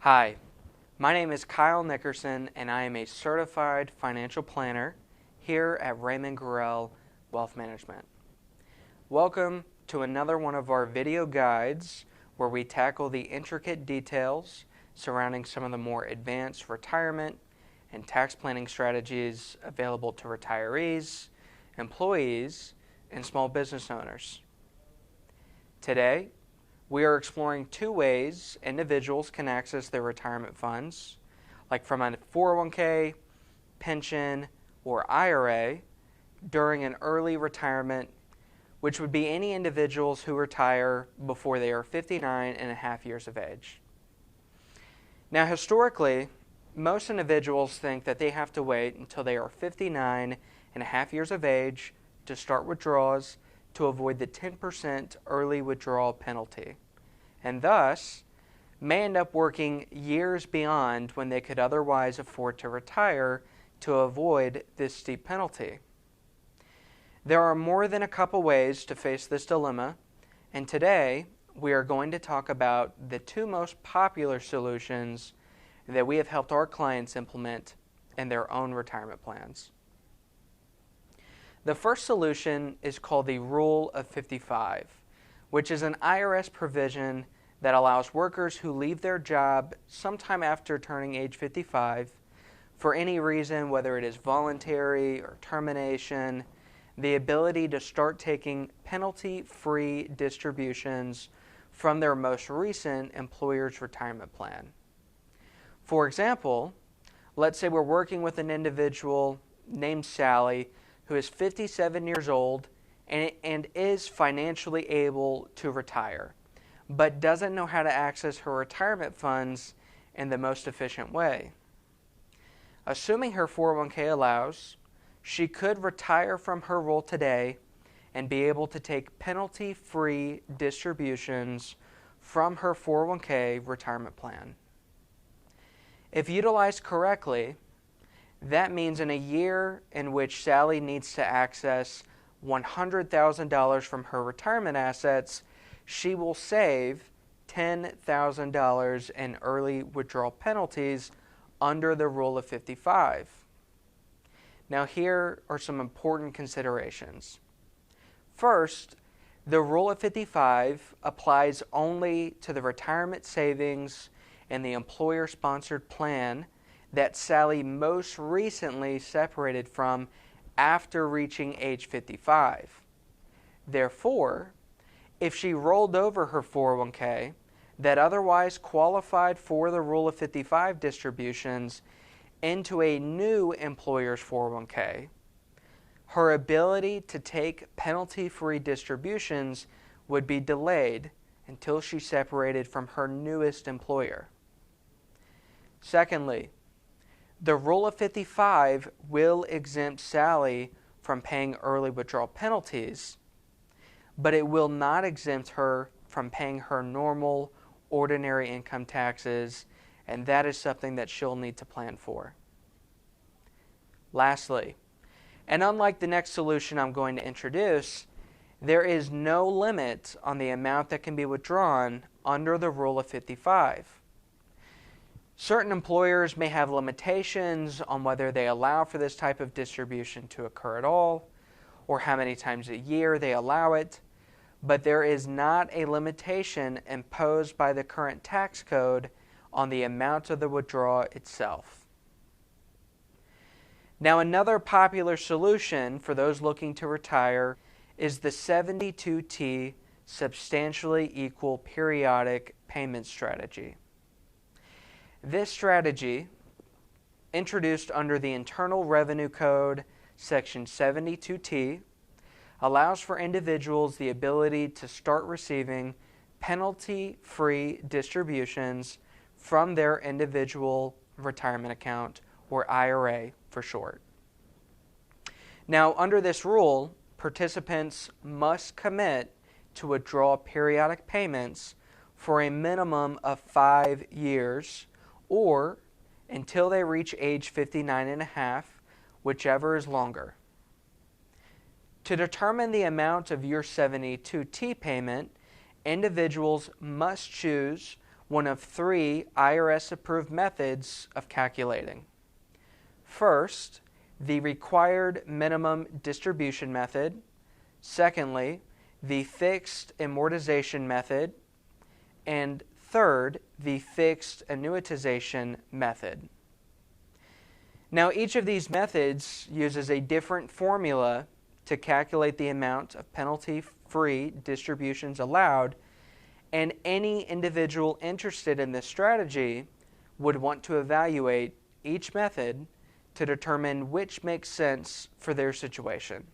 Hi, my name is Kyle Nickerson and I am a certified financial planner here at Rhame Gorrell Wealth Management. Welcome to another one of our video guides where we tackle the intricate details surrounding some of the more advanced retirement and tax planning strategies available to retirees, employees, and small business owners. Today, we are exploring two ways individuals can access their retirement funds, like from a 401k, pension, or IRA, during an early retirement, which would be any individuals who retire before they are 59 and a half years of age. Now, historically, most individuals think that they have to wait until they are 59 and a half years of age to start withdrawals to avoid the 10% early withdrawal penalty, and thus may end up working years beyond when they could otherwise afford to retire to avoid this steep penalty. There are more than a couple ways to face this dilemma, and today we are going to talk about the two most popular solutions that we have helped our clients implement in their own retirement plans. The first solution is called the Rule of 55, which is an IRS provision that allows workers who leave their job sometime after turning age 55 for any reason, whether it is voluntary or termination, the ability to start taking penalty-free distributions from their most recent employer's retirement plan. For example, let's say we're working with an individual named Sally who is 57 years old and is financially able to retire, but doesn't know how to access her retirement funds in the most efficient way. Assuming her 401k allows, she could retire from her role today and be able to take penalty-free distributions from her 401k retirement plan. If utilized correctly, that means in a year in which Sally needs to access $100,000 from her retirement assets, she will save $10,000 in early withdrawal penalties under the Rule of 55. Now, here are some important considerations. First, the Rule of 55 applies only to the retirement savings and the employer-sponsored plan that Sally most recently separated from after reaching age 55. Therefore, if she rolled over her 401k that otherwise qualified for the Rule of 55 distributions into a new employer's 401k, her ability to take penalty-free distributions would be delayed until she separated from her newest employer. Secondly, the Rule of 55 will exempt Sally from paying early withdrawal penalties, but it will not exempt her from paying her normal, ordinary income taxes, and that is something that she'll need to plan for. Lastly, and unlike the next solution I'm going to introduce, there is no limit on the amount that can be withdrawn under the Rule of 55. Certain employers may have limitations on whether they allow for this type of distribution to occur at all, or how many times a year they allow it, but there is not a limitation imposed by the current tax code on the amount of the withdrawal itself. Now, another popular solution for those looking to retire is the 72T substantially equal periodic payment strategy. This strategy, introduced under the Internal Revenue Code, Section 72T, allows for individuals the ability to start receiving penalty-free distributions from their individual retirement account, or IRA for short. Now, under this rule, participants must commit to withdraw periodic payments for a minimum of 5 years or until they reach age 59 and a half, whichever is longer. To determine the amount of your 72T payment, individuals must choose one of three IRS-approved methods of calculating. First, the required minimum distribution method. Secondly, the fixed amortization method. And third, the fixed annuitization method. Now, each of these methods uses a different formula to calculate the amount of penalty-free distributions allowed, and any individual interested in this strategy would want to evaluate each method to determine which makes sense for their situation.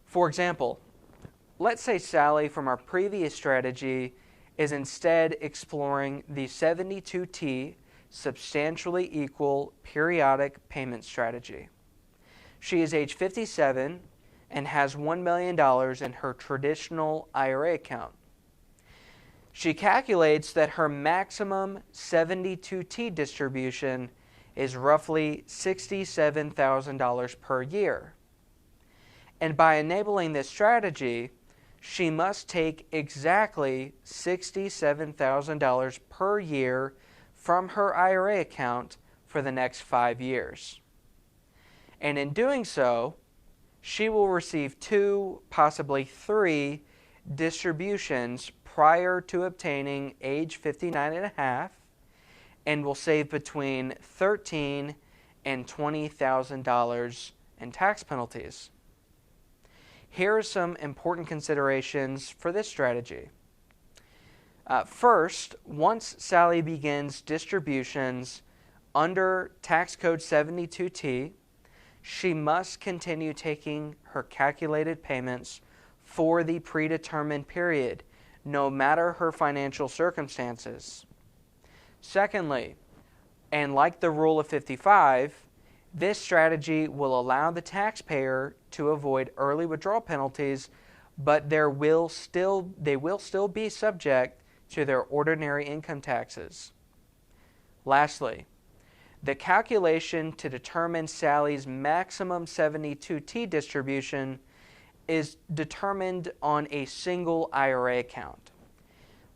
For example, let's say Sally from our previous strategy is instead exploring the 72T substantially equal periodic payment strategy. She is age 57 and has $1 million in her traditional IRA account. She calculates that her maximum 72T distribution is roughly $67,000 per year. And by enabling this strategy, she must take exactly $67,000 per year from her IRA account for the next 5 years. And in doing so, she will receive 2, possibly 3 distributions prior to obtaining age 59 and a half, and will save between $13,000 and $20,000 in tax penalties. Here are some important considerations for this strategy. First, once Sally begins distributions under tax code 72T, she must continue taking her calculated payments for the predetermined period, no matter her financial circumstances. Secondly, and like the rule of 55, this strategy will allow the taxpayer to avoid early withdrawal penalties, but they will still be subject to their ordinary income taxes. Lastly, the calculation to determine Sally's maximum 72T distribution is determined on a single IRA account,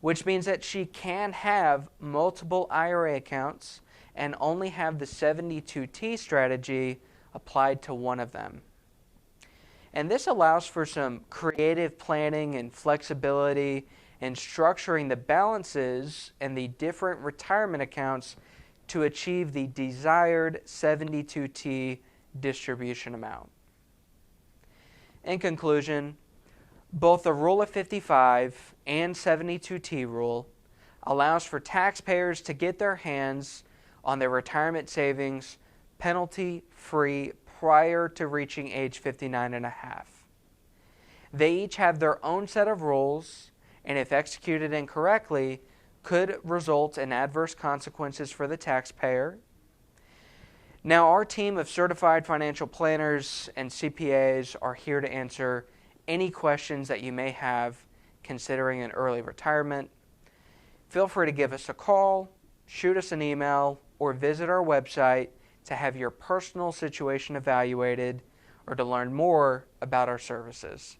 which means that she can have multiple IRA accounts and only have the 72T strategy applied to one of them. And this allows for some creative planning and flexibility in structuring the balances and the different retirement accounts to achieve the desired 72T distribution amount. In conclusion, both the Rule of 55 and 72T rule allows for taxpayers to get their hands on their retirement savings penalty-free prior to reaching age 59 and a half. They each have their own set of rules, and if executed incorrectly, could result in adverse consequences for the taxpayer. Now, our team of certified financial planners and CPAs are here to answer any questions that you may have considering an early retirement. Feel free to give us a call, shoot us an email, or visit our website to have your personal situation evaluated or to learn more about our services.